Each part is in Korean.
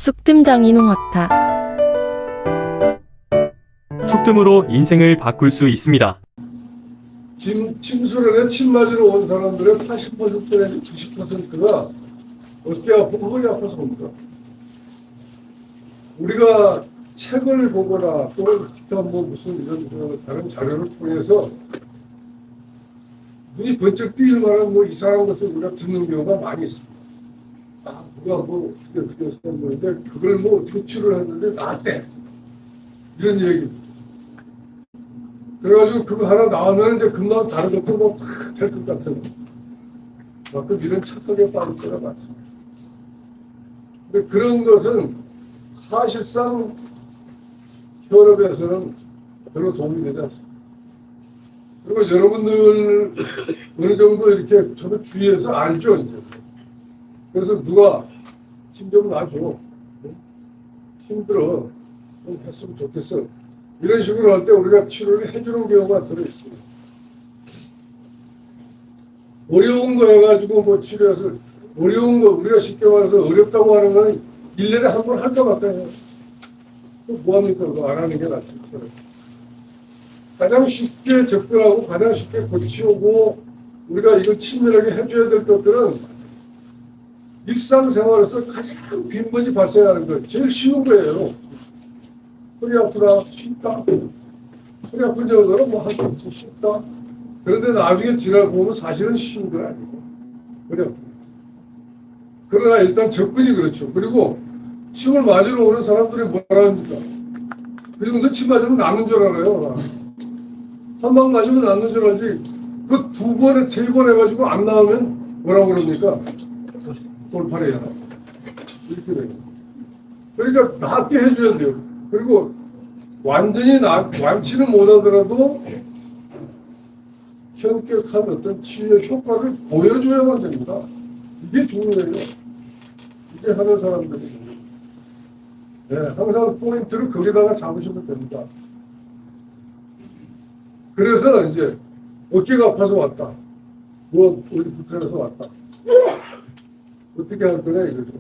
숙뜸장 이농학타. 숙뜸으로 인생을 바꿀 수 있습니다. 침수련에 침 맞으러 온 사람들의 80% 내지 90%가 어깨 아프고 허리 아파서 옵니다. 우리가 책을 보거나 또 기타 뭐 무슨 이런 다른 자료를 통해서 눈이 번쩍 뜨일 만한 뭐 이상한 것을 우리가 듣는 경우가 많이 있습니다. 아, 누가 뭐 어떻게 했는데 그걸 뭐 어떻게 치료했는데 나았대. 이런 얘기입니다. 그래가지고 그거 하나 나오면 이제 금방 다른 것도 뭐될 것 같은 가끔 이런 착각에 빠질 때가 많습니다. 근데 그런 것은 사실상 현업에서는 별로 도움이 되지 않습니다. 그리고 여러분들 어느 정도 이렇게 저도 주위에서 알죠 이제. 그래서 누가 힘 좀 놔줘, 힘들어, 좀 했으면 좋겠어. 이런 식으로 할 때 우리가 치료를 해주는 경우가 들어있습니다. 어려운 거 해가지고 뭐 치료해서 어려운 거 우리가 쉽게 말해서 어렵다고 하는 거는 1년에 한 번 할까 말까 해요. 뭐합니까? 그거 안 하는 게 낫죠. 가장 쉽게 접근하고 가장 쉽게 고치고 우리가 이걸 친밀하게 해줘야 될 것들은 일상생활에서 가장 빈번히 발생하는 거 제일 쉬운 거예요. 허리 아프다, 쉽다. 허리 아픈 정도는 뭐 할 수 없지, 쉽다. 그런데 나중에 지나고 보면 사실은 쉬운 거 아니고. 그래. 그러나 일단 접근이 그렇죠. 그리고 침을 맞으러 오는 사람들이 뭐라 합니까? 그 정도 침 맞으면 낫는 줄 알아요. 한 방 맞으면 낫는 줄 알지. 그 두 번에 세 번 해가지고 안 나오면 뭐라고 그럽니까? 돌팔이야. 이렇게 돼요. 그러니까 낫게 해줘야 돼요. 그리고 완전히 완치는 못하더라도 현격한 어떤 치료 효과를 보여줘야만 됩니다. 이게 중요해요. 이게 하는 사람들이. 네, 항상 포인트를 거기다가 잡으시면 됩니다. 그래서 이제 어깨가 아파서 왔다. 뭐 어디 불편해서 왔다. 어떻게 할 거냐 이거죠.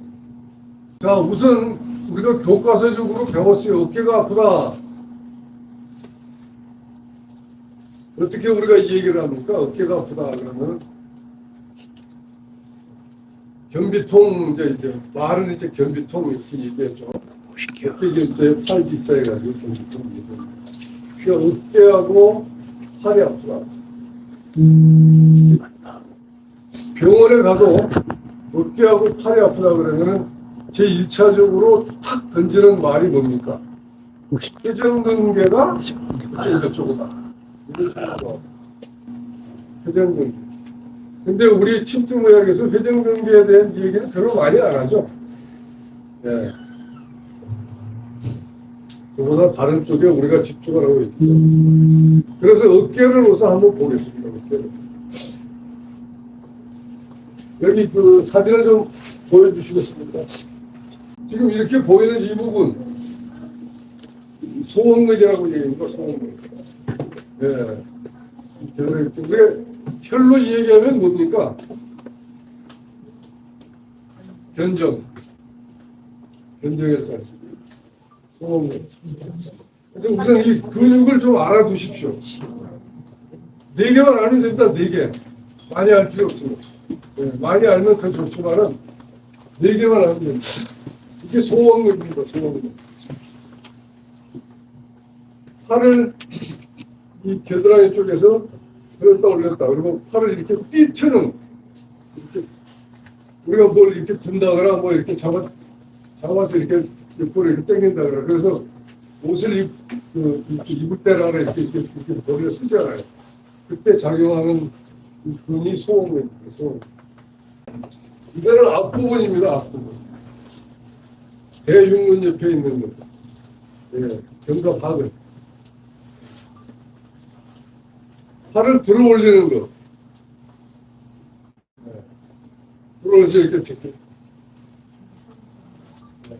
자, 우선 우리가 교과서적으로 배웠어요. 어깨가 아프다. 어떻게 우리가 이 얘기를 합니까? 어깨가 아프다 그러면 견비통 이제 말은 이제 견비통 이렇게 얘기했죠. 어깨 견자에 팔 기자 해가지고 견비통 얘기합니다. 그러니까 어깨하고 팔이 아프다. 병원에 가도 어깨하고 팔이 아프다 그러면은 제 1차적으로 탁 던지는 말이 뭡니까? 회전근개가 이쪽이다. 회전근개. 근데 우리 침투의학에서 회전근개에 대한 얘기는 별로 많이 안 하죠. 예. 그보다 다른 쪽에 우리가 집중을 하고 있죠. 그래서 어깨를 우선 한번 보겠습니다. 어깨를. 여기 그 사진을 좀 보여주시겠습니까? 지금 이렇게 보이는 이 부분 소원근이라고 얘기합니다. 소원근. 예. 우리가 혈로 얘기하면 뭡니까? 견정했잖아요. 소원근. 그래서 우선 이 근육을 좀 알아두십시오. 4개만 알면 됩니다. 4개. 많이 알 필요 없습니다. 네, 많이 알면 더 좋지만은 4개만 알면 됩니다. 이게 소원근입니다. 소원근. 팔을 이 겨드랑이 쪽에서 들었다 올렸다. 그리고 팔을 이렇게 삐트는 이렇게 우리가 뭘 이렇게 든다거나 뭐 이렇게 잡아서 이렇게 옆으로 이렇게 당긴다거나 그래서 옷을 입을 때나 이렇게 머리를 쓰잖아요. 그때 작용하는 이 근이 소원근입니다. 소원근. 이거는 앞부분입니다. 앞부분. 대흉근 옆에 있는 거. 예, 견갑하근. 팔을 들어 올리는 거. 예, 들어 올려서 이렇게 찍고. 예.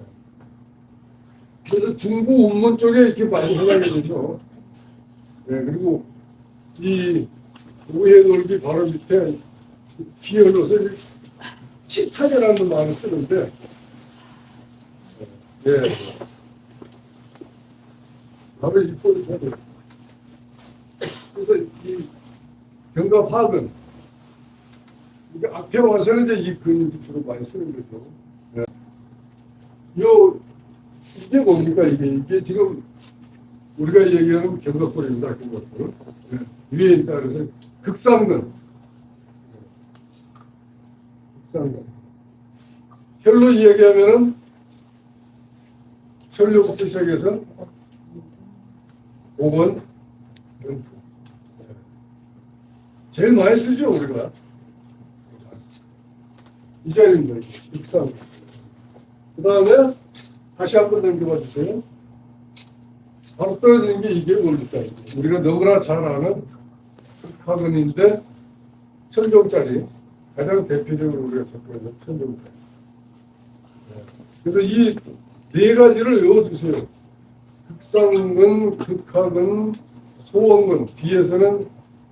그래서 중부 운문 쪽에 이렇게 많이 생각이 되죠. 예, 그리고 이 우회 넓이 바로 밑에 기어넣어서 치타제라는 말을 쓰는데 예. 바로 이 포인트. 그래서 이 견갑하근 이게 앞에 와서는 이제 이 근육이 주로 많이 쓰는 거죠. 네. 이게 뭡니까? 이게 지금 우리가 얘기하는 견갑골입니다. 견갑골. 네. 위에 있다 그래서 극상근. 극상근. 혈로 이야기하면은 혈류부터 시작해서 5번 림프. 제일 많이 쓰죠 우리가. 이 자리입니다. 익상. 그 다음에 다시 한번 넘겨봐 주세요. 바로 떨어지는 게 이게 뭡니까? 우리가 너무나 잘 아는 하근인데 천종짜리 가장 대표적으로 우리가 접근하는 천종짜리. 그래서 이 네 가지를 외워주세요. 극상근, 극하근, 소원근. 뒤에서는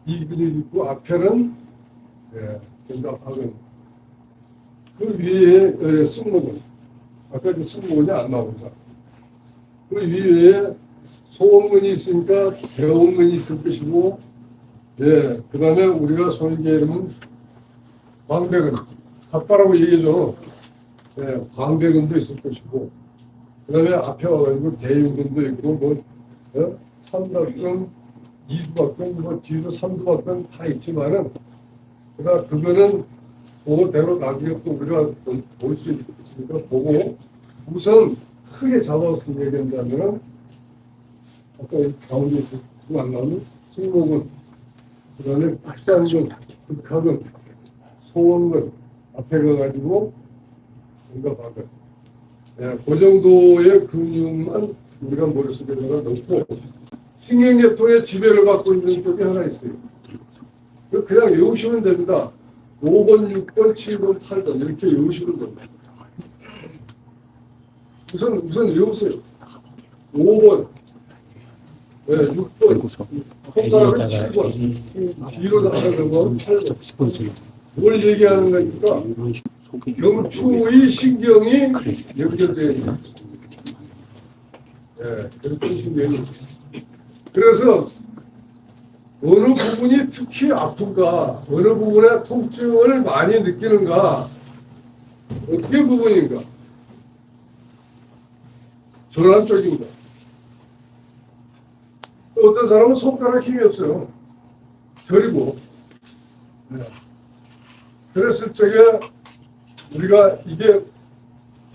이 근육이 있고 앞에는 견갑하근. 그 위에 승모근. 아까 그 승모근이 안 나오죠. 그 위에 소원근이 있으니까 대원근이 있을 것이고, 그 다음에 우리가 소위 얘기하면 광배근. 갓바라고 얘기해줘. 광배근도 있을 것이고, 그 다음에 앞에 와가지고 대유근도 있고, 삼각근, 이두박근, 뒤도 삼두박근 다 있지만은, 그거는 그거대로 나중에 또 우리가 볼 수 있으니까 보고, 우선 크게 잡아서 얘기한다면은, 아까 가운데 안 나오는 승모근, 그 다음에 박상근, 극하근, 소원근, 앞에 가가지고, 견갑하근. 그 정도의 근육만 우리가 머릿속에다가 넣고 신경계통의 지배를 받고 있는 쪽이 하나 있어요. 그냥 외우시면 됩니다. 5번, 6번, 7번, 8번 이렇게 외우시면 됩니다. 우선 외우세요. 5번, 6번, 손가락을 7번, 뒤로 나가는 건 8번. 뭘 얘기하는 거니까 경추의 신경이 연결되어 있는 신경이. 그래서 어느 부분이 특히 아픈가, 어느 부분에 통증을 많이 느끼는가, 어떻게 부분인가, 전환 쪽인가. 또 어떤 사람은 손가락 힘이 없어요. 저리고. 그랬을 적에 우리가 이게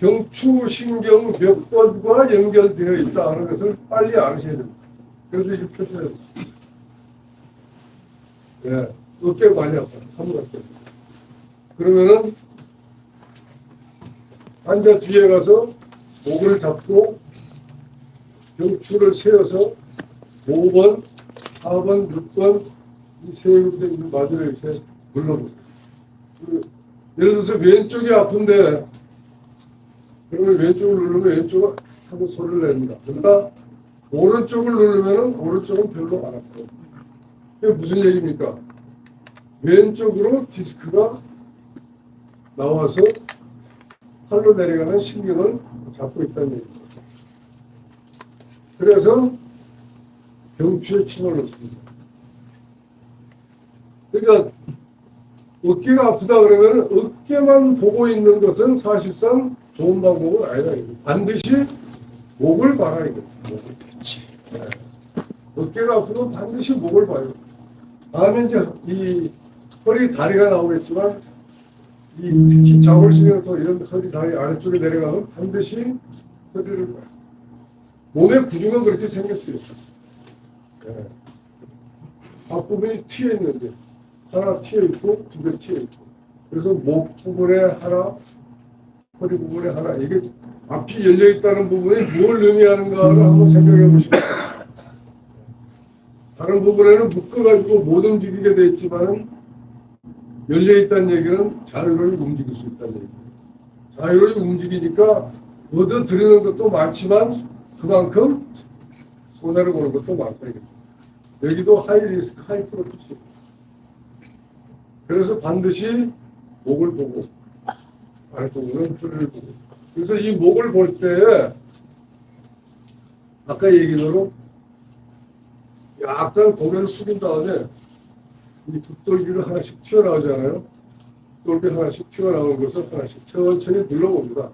경추신경 몇 번과 연결되어 있다는 것을 빨리 아셔야 됩니다. 그래서 이렇게 표시해요. 어깨가 많이 아파요. 삼각대. 그러면은 앉아 뒤에 가서 목을 잡고 경추를 세워서 5번, 4번, 6번 이 세 군데 있는 마디를 이렇게 눌러보세요. 예를 들어서 왼쪽이 아픈데 그러면 왼쪽을 누르면 왼쪽을 하고 소리를 냅니다. 그러니까 오른쪽을 누르면 오른쪽은 별로 안 아파요. 이게 무슨 얘기입니까? 왼쪽으로 디스크가 나와서 팔로 내려가는 신경을 잡고 있다는 얘기죠. 그래서 경추에 침을 넣습니다. 그러니까 어깨가 아프다 그러면 어깨만 보고 있는 것은 사실상 좋은 방법은 아니다. 반드시 목을 봐라 이거죠. 어깨가 아프면 반드시 목을 봐요. 다음에 이제 이 허리 다리가 나오겠지만 이 특히 좌골신경도 이런 허리 다리 아래쪽에 내려가면 반드시 허리를 봐요. 몸의 구조가 그렇게 생겼어요. 앞부분이 튀어 있는데 하나 튀어 있고 두 개 튀어 있고 그래서 목 부분에 하나 허리 부분에 하나 이게 앞이 열려 있다는 부분이 뭘 의미하는가를 한번 생각해 보시면 다른 부분에는 묶어가지고 못 움직이게 돼 있지만 열려 있다는 얘기는 자유로이 움직일 수 있다는 얘기입니다. 자유로이 움직이니까 얻어들이는 것도 많지만 그만큼 손해를 보는 것도 많다 이거죠. 여기도 하이 리스크 하이 프로피시. 그래서 반드시 목을 보고 아랫부분은 허리를 보고 그래서 이 목을 볼 때 아까 얘기대로 약간 고개를 숙인 다음에 이 붓돌기를 하나씩 튀어나오잖아요. 붓돌기 하나씩 튀어나오는 것을 하나씩 천천히 눌러봅니다.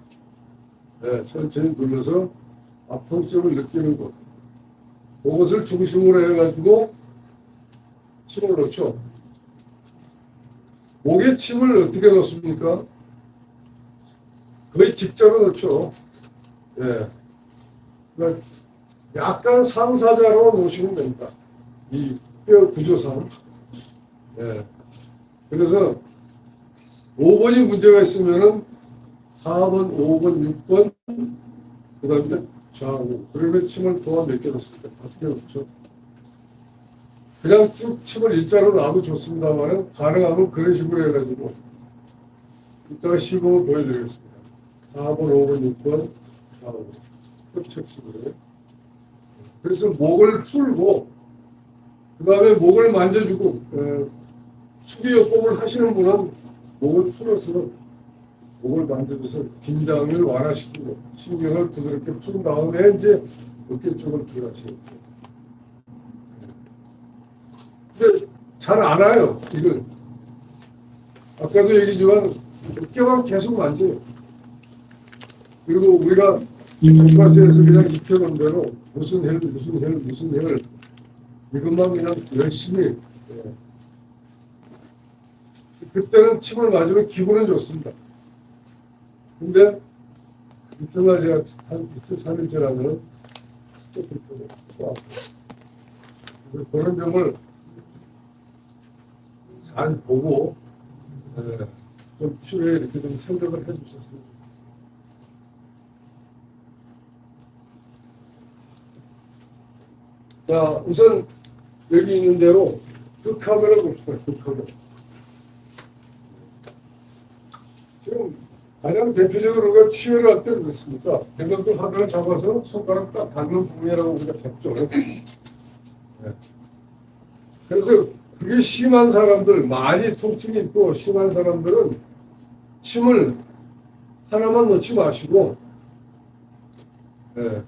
네, 천천히 눌러서 아픔점을 느끼는 것. 그것을 중심으로 해가지고 침을 넣죠. 목에 침을 어떻게 넣습니까? 거의 직접으로 넣죠. 예. 그러니까 약간 상사자로 놓으시면 됩니다. 이 뼈 구조상. 예. 그래서 5번이 문제가 있으면은 4번, 5번, 6번, 그 다음에 좌우. 그러면 침을 동안 몇 개 넣습니까? 5개 넣죠. 그냥 쭉 침을 일자로 놔도 좋습니다만 가능하면 그런 식으로 해가지고 이따가 시범을 보여드리겠습니다. 4번, 5번, 6번, 좌우. 협착식으로. 그래서 목을 풀고 그 다음에 목을 만져주고 수기요법을 하시는 분은 목을 풀어서 목을 만져줘서 긴장을 완화시키고 신경을 부드럽게 푼 다음에 이제 어깨 쪽을 들어가시죠. 근데 잘 안 와요, 이걸. 아까도 얘기지만 어깨만 계속 만져요. 그리고 우리가 교과서에서 그냥 익혀놓은 대로 무슨 헬, 무슨 헬, 무슨 헬 이것만 그냥 열심히 그때는 침을 맞으면 기분은 좋습니다. 근데 이튿날 제가 한 이틀 3일 지나면 스토프를 또 아프고 그런 점을 잘 보고 좀 필요해 이렇게 좀 생각을 해주셨으면 좋겠습니다. 자, 우선 여기 있는 대로 극하면을 봅시다. 극하면. 지금 가장 대표적으로 우리가 취해를 할 때 그렇습니까? 대각도 하나를 잡아서 손가락 딱 닿는 부분이라고 우리가 잡죠. 네. 그래서 그게 심한 사람들, 많이 통증이 있고 심한 사람들은 침을 하나만 넣지 마시고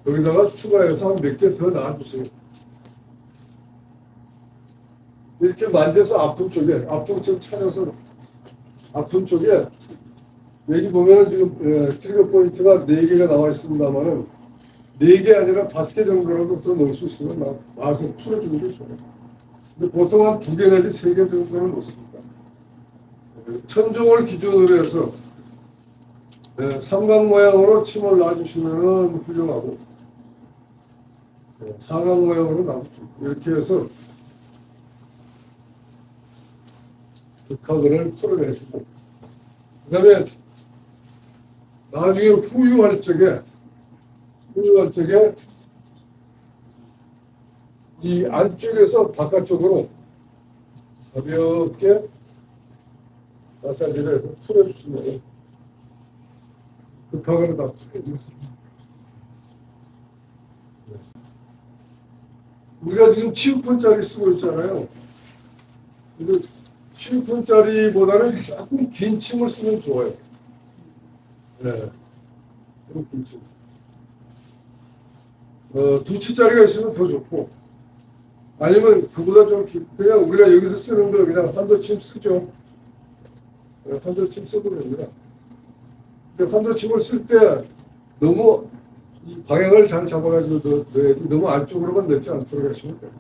거기다가 추가해서 한 몇 개 더 넣어주세요. 이렇게 만져서 아픈 쪽에, 아픈 쪽 찾아서 아픈 쪽에 여기 보면은 지금 트리거 포인트가 4개가 나와 있습니다만은 4개 아니라 5개 정도라도 더 넣을 수 있으면 나와서 풀어주는 게 좋아요. 근데 보통 한 2개 내지 3개 정도는 넣습니다. 천종을 기준으로 해서 삼각 모양으로 침을 놔주시면 훌륭하고 사각 모양으로 놔주시고 이렇게 해서 극하근을 풀어내주고 그 다음에 나중에 후유할 적에 이 안쪽에서 바깥쪽으로 가볍게 마사지를 해서 풀어주시면 극하근을 다 풀어주습니다. 우리가 지금 7분짜리 쓰고 있잖아요. 그래서 7분짜리보다는 조금 긴 침을 쓰면 좋아요. 네. 좀 긴 침. 2치짜리가 있으면 더 좋고, 아니면 그보다 좀 그냥 우리가 여기서 쓰는 거 그냥 환도침 쓰죠. 환도침 써도 됩니다. 환도침을 쓸 때 너무 이 방향을 잘 잡아가지고 넣어야지 너무 안쪽으로만 넣지 않도록 하시면 돼요.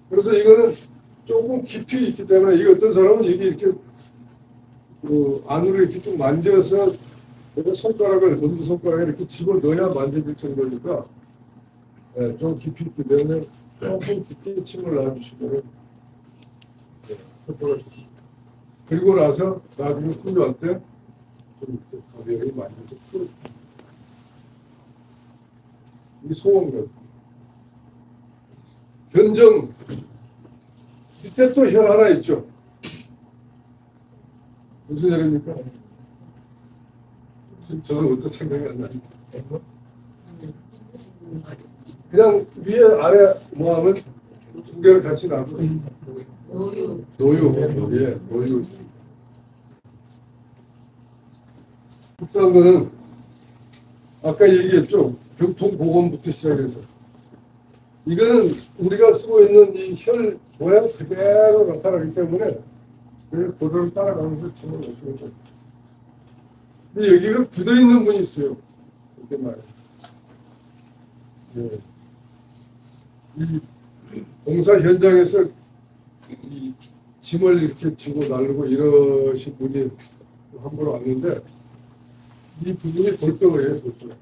그래서 이거는 조금 깊이 있기 때문에 이 어떤 사람은 이게 이렇게 안으로 이렇게 좀 만져서 내가 손가락을 엄지손가락에 이렇게 집어넣어야 만져질 정도니까 좀 깊이 있기 때문에 조금 깊게 침을 놔주시면 효과가 좋습니다. 그리고 나서 나중에 후유할 때 좀 가볍게 만져서 풀어줍니다. 이 소원കൾ 견정 밑에 또 혈 하나 있죠. 무슨 혈입니까? 저는 어떤 생각이 안 나요. 그냥 위에 아래 뭐 하면 2개를 같이 놔둬. 노유. 예, 노유 있습니다. 비싼 거는 아까 얘기했죠. 교통보건부터 시작해서. 이거는 우리가 쓰고 있는 이 혈 모양 그대로 나타나기 때문에 그대로 따라가면서 침을 놓으시면 돼요. 근데 여기가 굳어있는 분이 있어요. 이렇게 말이에요. 네. 이 공사 현장에서 이 짐을 이렇게 지고 나르고 이러신 분이 한 분 왔는데 이 부분이 돌덩어리예요, 돌덩어리.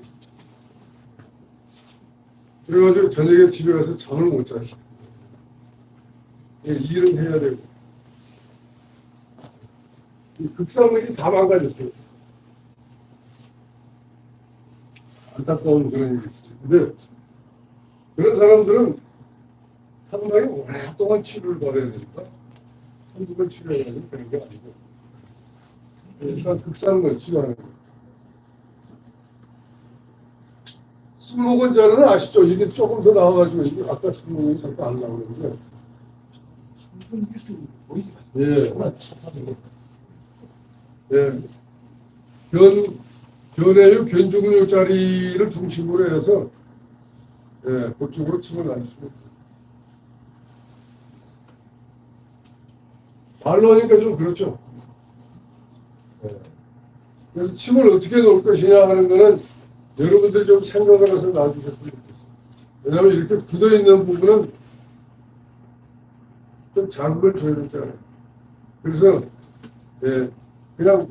그래가지고 저녁에 집에 가서 잠을 못 자요. 일은 해야 되고. 이 급사물이 다 망가졌어요. 안타까운 그런 일이 있어요. 근데 그런 사람들은 상당히 오랫동안 치료를 받아야 되니까 한두 번 치료해야 되는 그런 게 아니고 일단 극상을 치료하는 거예요. 술 먹은 자는 아시죠? 이게 조금 더 나와가지고 이게 아까 술 먹은 게 자꾸 안 나오는데 예. 예. 견해유, 견주근육 자리를 중심으로 해서 예, 그쪽으로 침을 놔주시면 발로 하니까 좀 그렇죠. 예. 그래서 침을 어떻게 놓을 것이냐 하는 거는 여러분들이 좀 생각을 해서 놔주셨으면 좋겠어요. 왜냐하면 이렇게 굳어있는 부분은 좀 자극을 줘야 되잖아요. 그래서 예, 그냥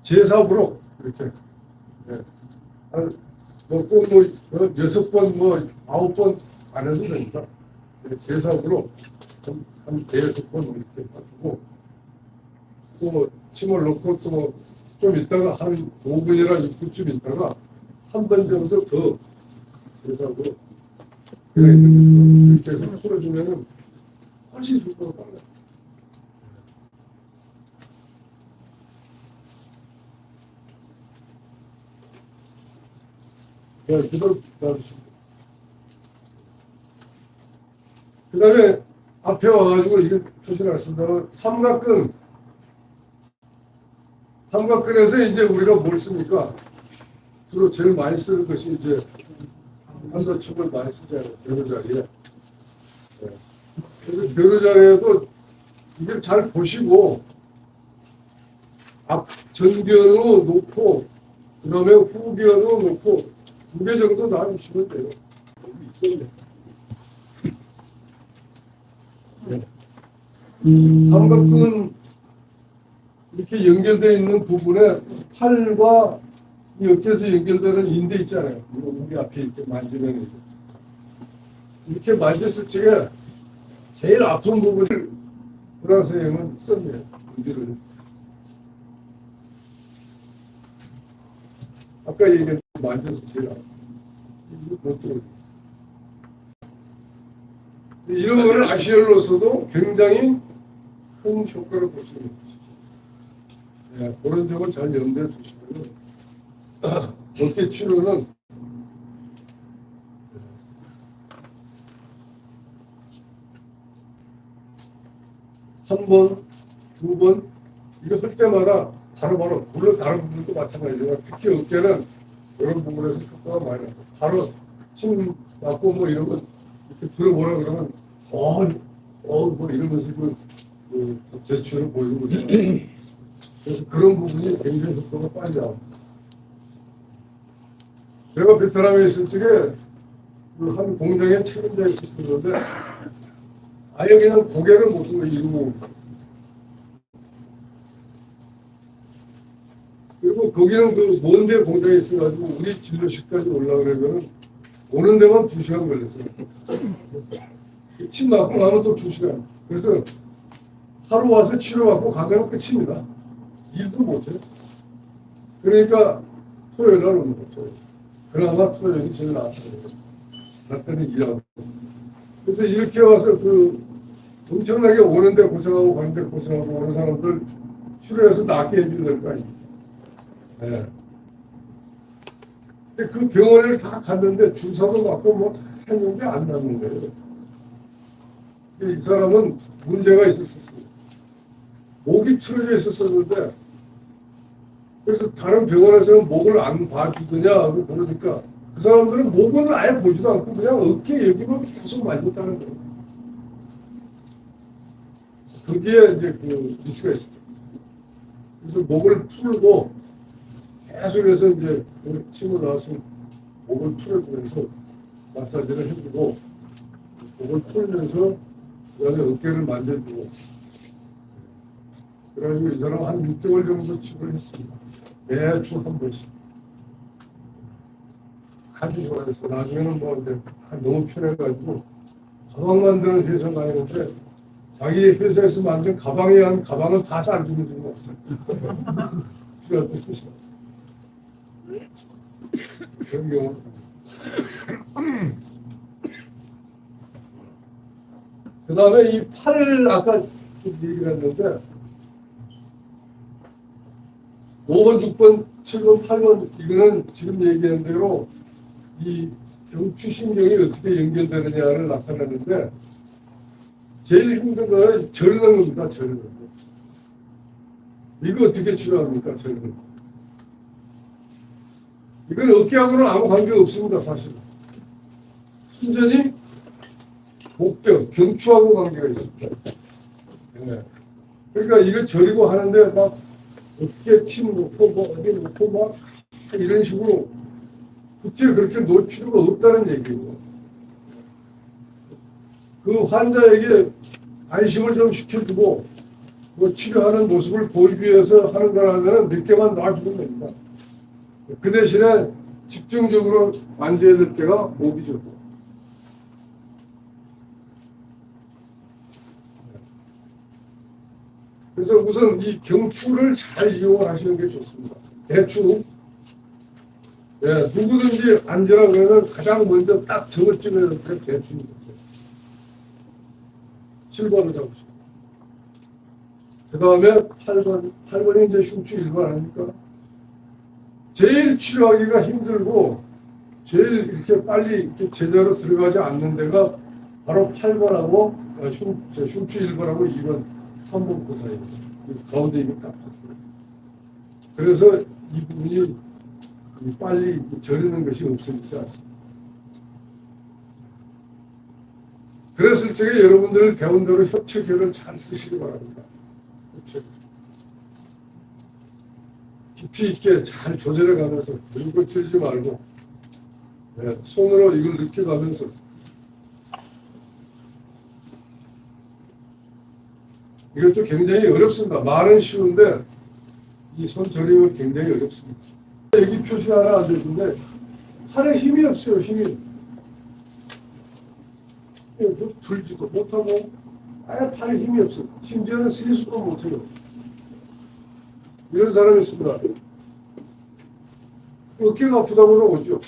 제4부로 이렇게 예, 꼭뭐 6번 뭐 9번 안 해도 되니까 제4부로 한 5번 이렇게 해가지고 또 침을 넣고 또 좀 있다가 한 5분이나 6분쯤 있다가 한 번 정도 더 제4부로 이렇게 해서 풀어주면은 훨씬 효과가 빨라요. 네, 그대로 놔두시면 돼요. 그 다음에 앞에 와가지고 이게 표시를 했습니다만 삼각근에서 이제 우리가 뭘 씁니까? 주로 제일 많이 쓰는 것이 이제 한도축을 많이 쓰잖아요. 변호 자리에. 네. 그래서 변호 자리에도 이걸 잘 보시고 앞 전견으로 놓고 그 다음에 후견으로 놓고 2개 정도 놔주시면 돼요. 여기 있어요. 네. 삼각근 이렇게 연결되어 있는 부분에 팔과 이 어깨에서 연결되는 인대 있잖아요. 우리 앞에 이렇게 만지면 이렇게 만졌을 적에 제일 아픈 부분을 브라 선생님은 썼네요. 인대를. 아까 얘기한 만져서 제일 아픈. 못 들어요. 이런 거를 아시얼로서도 굉장히 큰 효과를 볼 수 있는 거죠. 예, 그런 점을 잘 염두에 두시면 어깨 치료는 한 번, 두 번 이거 할 때마다 바로바로 물론 다른 부분도 마찬가지지만 특히 어깨는 이런 부분에서 효과가 많이 나요. 바로 침 맞고 뭐 이런 거 이렇게 들어보라 그러면 뭐 이러면서 그 제스처를 보이는 거잖아요. 그래서 그런 부분이 굉장히 효과가 빨리 나옵니다. 제가 베트남에 있을 적에 그 한 공장에 책임자에 있었는데 아예 그냥 고개를 못 들고 이러고 그리고 거기는 그 먼데 공장에 있어가지고 우리 진료실까지 올라가려면 오는 데만 2시간 걸렸어요. 침 맞고 가면 또 2시간. 그래서 하루 와서 치료받고 가면 끝입니다. 일도 못해요. 그러니까 토요일 날 오는 거죠. 그나마 토요일이 제일 나았어요. 나 때는 일하고. 그래서 이렇게 와서 그 엄청나게 오는데 고생하고 가는데 고생하고 오는 사람들 치료해서 낫게 해줘야 될 거 아닙니까? 네. 근데 그 병원을 다 갔는데 주사도 맞고 뭐 했는데 안 낫는 거예요. 이 사람은 문제가 있었어요. 목이 틀어져 있었었는데 그래서 다른 병원에서는 목을 안 봐주느냐 하고 그러니까 그 사람들은 목은 아예 보지도 않고 그냥 어깨 여기만 계속 만졌다는 거예요. 거기에 이제 그 리스크가 있어요. 그래서 목을 풀고 계속해서 이제 침을 나와서 목을 풀어주면서 마사지를 해주고 목을 풀면서 그다음에 어깨를 만져주고 그래가지고 이 사람 한 6개월 정도 치료를 했습니다. 매주 한 번씩. 아주 좋아했어. 나중에는 뭐 이제 너무 편해가지고 가방 만드는 회사 다니는데 자기 회사에서 만든 가방에 한 가방은 다 싸주는 적이 없어요. 필요할 때 쓰시고. 그런 경우. 그 다음에 이 팔, 아까 좀 얘기를 했는데, 5번, 6번, 7번, 8번, 이거는 지금 얘기한 대로 이 경추신경이 어떻게 연결되느냐를 나타내는데, 제일 힘든 건 저르는 겁니다, 저르는 거. 이거 어떻게 치료합니까, 저르는 거. 이건 어깨하고는 아무 관계가 없습니다, 사실. 순전히 목뼈, 경추하고 관계가 있습니다. 네. 그러니까 이거 저리고 하는데 막 어깨 침 놓고 뭐 어디 놓고 막 이런 식으로 굳이 그렇게 놓을 필요가 없다는 얘기예요. 그 환자에게 안심을 좀 시켜주고 뭐 치료하는 모습을 보이기 위해서 하는 거라면 몇 개만 놔주면 됩니다. 그 대신에 집중적으로 만져야 될 때가 목이죠. 그래서 우선 이 경추를 잘 이용하시는 게 좋습니다. 대충 누구든지 앉으라 그러면 가장 먼저 딱 저걸 찌면 대충 7번을 잡으시고 그 다음에 8번이 이제 흉추 1번 아닙니까? 제일 치료하기가 힘들고 제일 이렇게 빨리 이렇게 제대로 들어가지 않는 데가 바로 8번하고 흉추 1번하고 2번, 3번 그 사이 가운데 있는 딱 그래서 이 부분이 빨리 저리는 것이 없어지지 않습니다. 그랬을 적에 여러분들 배운 대로 협체계를 잘 쓰시기 바랍니다. 협체계. 깊이 있게 잘 조절해 가면서 물고 찌르지 말고 손으로 이걸 느껴가면서 이것도 굉장히 어렵습니다. 말은 쉬운데 이 손 저림은 굉장히 어렵습니다. 여기 표시 하나 안 되는데 팔에 힘이 없어요. 힘이. 들지도 못하고 아예 팔에 힘이 없어요. 심지어는 세수도 못해요. 이런 사람이 있습니다. 어깨가 아프다고 오죠.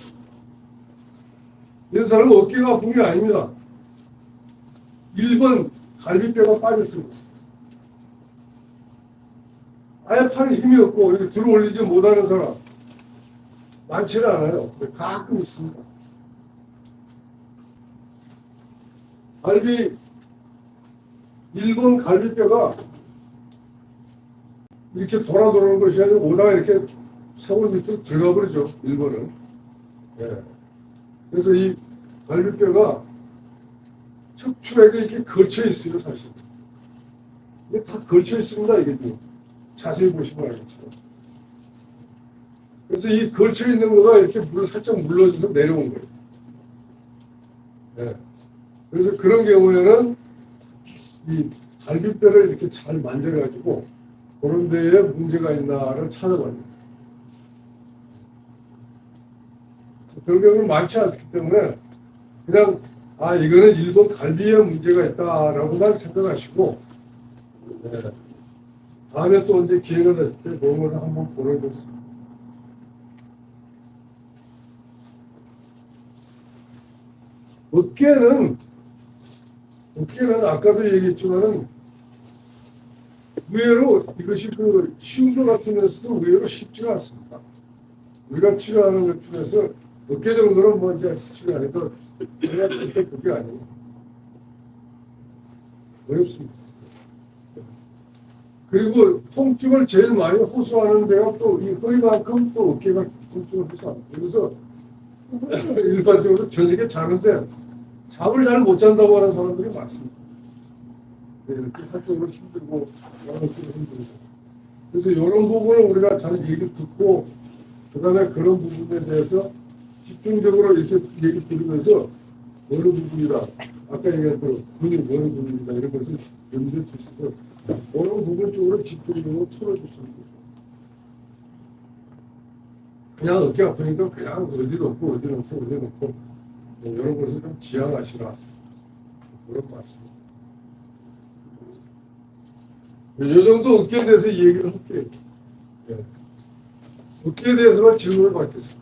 이런 사람은 어깨가 아픈 게 아닙니다. 1번 갈비뼈가 빠졌습니다. 아예 팔에 힘이 없고 이렇게 들어 올리지 못하는 사람 많지는 않아요. 가끔 있습니다. 갈비 1번 갈비뼈가 이렇게 돌아오는 것이 아니고 오다가 이렇게 세월 밑으로 들어가 버리죠. 1번은. 그래서 이 갈비뼈가 척추에게 이렇게 걸쳐 있어요, 사실. 이게 다 걸쳐 있습니다, 이게 좀. 자세히 보시면 알겠죠. 그래서 이 걸쳐 있는 거가 이렇게 살짝 물러져서 내려온 거예요. 그래서 그런 경우에는 이 갈비뼈를 이렇게 잘 만져가지고 그런 데에 문제가 있나를 찾아봐요. 그런 경우는 많지 않기 때문에 그냥 이거는 1번 갈비에 문제가 있다라고만 생각하시고 다음에 또 언제 기회가 됐을 때 몸을 한번 보내보겠습니다. 어깨는 아까도 얘기했지만은 의외로 이것이 쉬운 것 같으면서도 의외로 쉽지가 않습니다. 우리가 치료하는 것 중에서 어깨 정도는 뭐 이제 치료하니까 우리가 절대 그게 아니에요. 어렵습니다. 그리고 통증을 제일 많이 호소하는 데가 또 이 허리만큼 또 어깨가 통증을 호소합니다. 그래서 일반적으로 저녁에 자는데 잠을 잘 못 잔다고 하는 사람들이 많습니다. 네, 이렇게 한쪽으로 힘들고 양쪽으로 힘들고. 그래서 이런 부분을 우리가 잘 얘기 듣고 그다음에 그런 부분에 대해서 집중적으로 이렇게 얘기 들으면서 어느 부분이다. 아까 얘기한 그 근육 어느 부분이다. 이런 것을 염두에 두셔서 어느 부분 쪽으로 집중적으로 틀어주시는 거죠. 그냥 어깨 아프니까 그냥 어디 놓고 어디 놓고 어디 놓고 이런 것을 좀 지양하시라. 그런 말씀입니다. 이 정도 어깨에 대해서 얘기를 할게요. 네. 어깨에 대해서만 질문을 받겠습니다.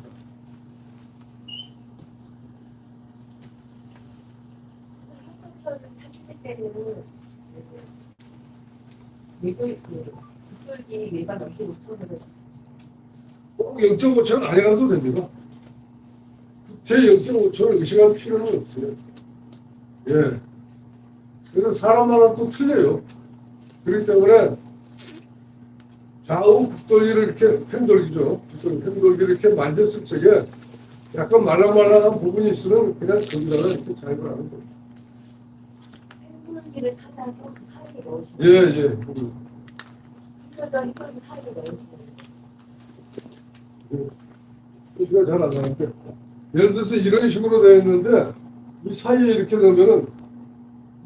탑실 때는 윗돌기 외관 넓게 놓쳐서 꼭 0.5초는 안 해가도 됩니다. 제 0.5초를 의식할 필요는 없어요. 예. 그래서 사람마다 또 틀려요. 그렇기 때문에 좌우 국돌기를 이렇게 횡돌기죠. 횡돌기를 이렇게 만졌을 적에 약간 말랑말랑한 부분이 있으면 그냥 거기다가 이렇게 자입을 하는 거예요. 횡돌기를 찾아서 그 사이에 넣으시면 예. 횡돌기 사이에 넣으시면 표시가 잘 안 나는데 예를 들어서 이런 식으로 되어 있는데 이 사이에 이렇게 넣으면은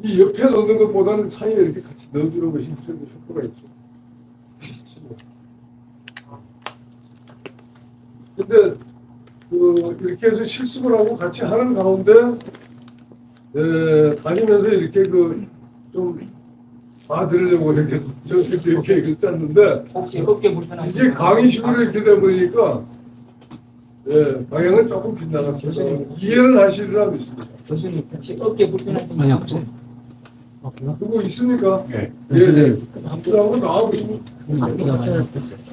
이 옆에 넣는 것보다는 사이에 이렇게 같이 넣어주는 것이 좀 효과가 있죠. 근데 이렇게 해서 실습을 하고 같이 하는 가운데 다니면서 이렇게 좀 봐드리려고 이렇게 이렇게 짰는데 혹시 어깨 불편한 이게 강의식으로 이렇게 돼 버리니까 방향은 조금 빗나갔어요. 이해는 하시리라 믿습니다. 교수님 혹시 어깨 불편하신 분 없어요? 그거 있습니까? 네. 예. 아무튼 한번 나와보시면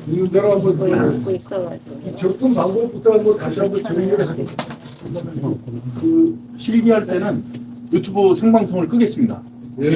있는 대로 한번 안고 있어가지고 접근 방법부터 한번 다시 한번 정리를 하죠. 그 실기할 때는 유튜브 생방송을 끄겠습니다. 예.